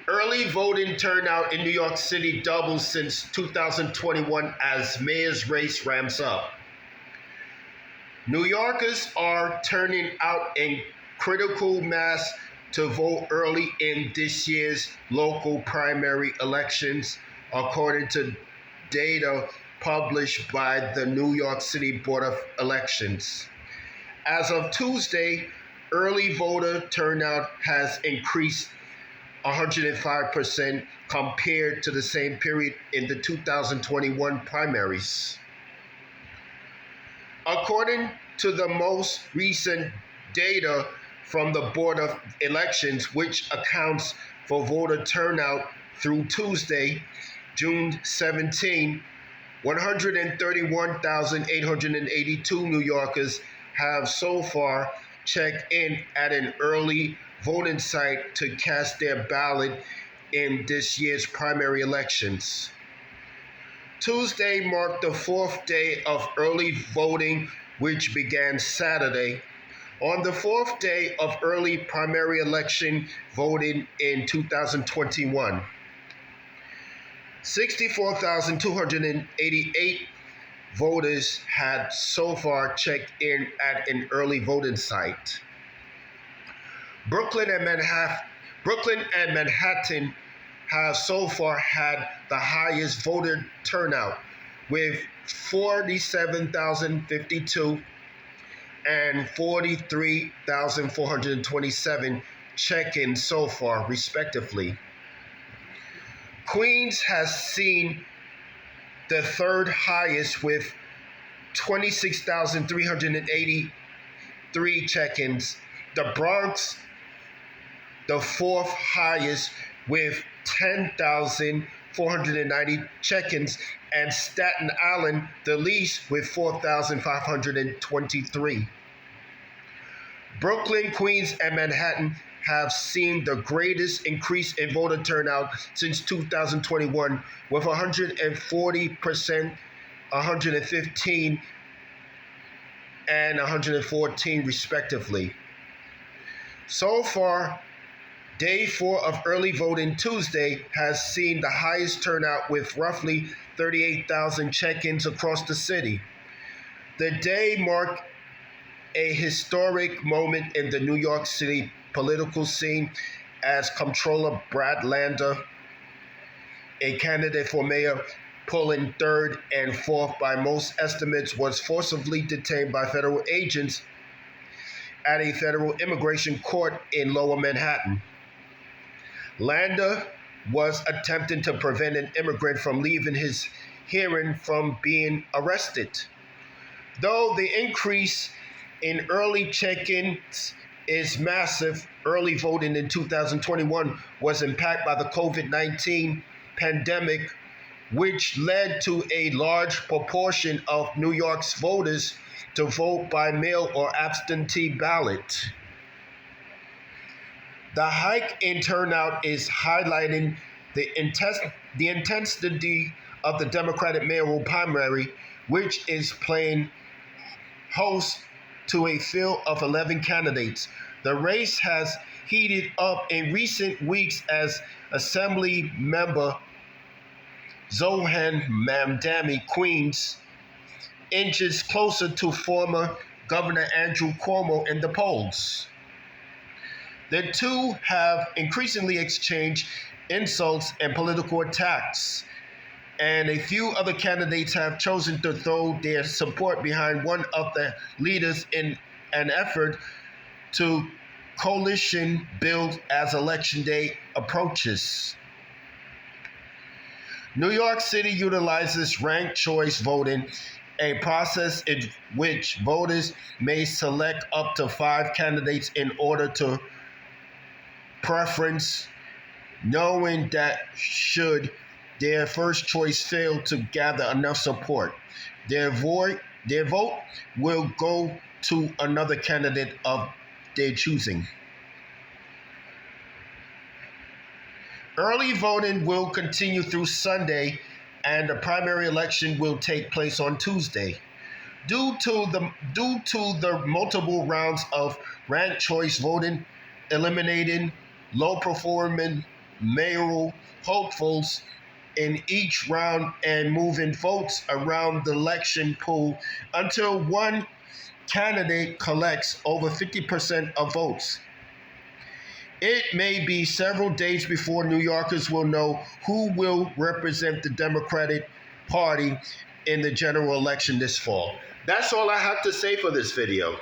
Early voting turnout in New York City doubled since 2021 as mayor's race ramps up. New Yorkers are turning out in critical mass to vote early in this year's local primary elections, according to data published by the New York City Board of Elections. As of Tuesday, early voter turnout has increased 105% compared to the same period in the 2021 primaries. According to the most recent data from the Board of Elections, which accounts for voter turnout through Tuesday, June 17, 131,882 New Yorkers have so far checked in at an early voting site to cast their ballot in this year's primary elections. Tuesday marked the fourth day of early voting, which began Saturday. On the fourth day of early primary election voting in 2021, 64,288 voters had so far checked in at an early voting site. Brooklyn and Manhattan have so far had the highest voter turnout, with 47,052 and 43,427 check-ins so far, respectively. Queens has seen the third highest with 26,383 check-ins. The Bronx, the fourth highest with 10,490 check-ins, and Staten Island, the least, with 4,523. Brooklyn, Queens, and Manhattan have seen the greatest increase in voter turnout since 2021, with 140%, 115, and 114, respectively. So far, Day 4 of early voting Tuesday has seen the highest turnout with roughly 38,000 check-ins across the city. The day marked a historic moment in the New York City political scene as Comptroller Brad Lander, a candidate for mayor pulling third and fourth by most estimates, was forcibly detained by federal agents at a federal immigration court in Lower Manhattan. Lander was attempting to prevent an immigrant from leaving his hearing from being arrested. Though the increase in early check-ins is massive, early voting in 2021 was impacted by the COVID-19 pandemic, which led to a large proportion of New York's voters to vote by mail or absentee ballot. The hike in turnout is highlighting the intensity of the Democratic mayoral primary, which is playing host to a field of 11 candidates. The race has heated up in recent weeks as Assembly member Zohan Mamdani, Queens, inches closer to former Governor Andrew Cuomo in the polls. The two have increasingly exchanged insults and political attacks, and a few other candidates have chosen to throw their support behind one of the leaders in an effort to coalition build as Election Day approaches. New York City utilizes ranked choice voting, a process in which voters may select up to 5 candidates in order to preference, knowing that should their first choice fail to gather enough support, their vote will go to another candidate of their choosing. Early voting will continue through Sunday, and the primary election will take place on Tuesday. Due to the multiple rounds of ranked choice voting, eliminating low-performing mayoral hopefuls in each round and moving votes around the election pool until one candidate collects over 50% of votes. It may be several days before New Yorkers will know who will represent the Democratic Party in the general election this fall. That's all I have to say for this video.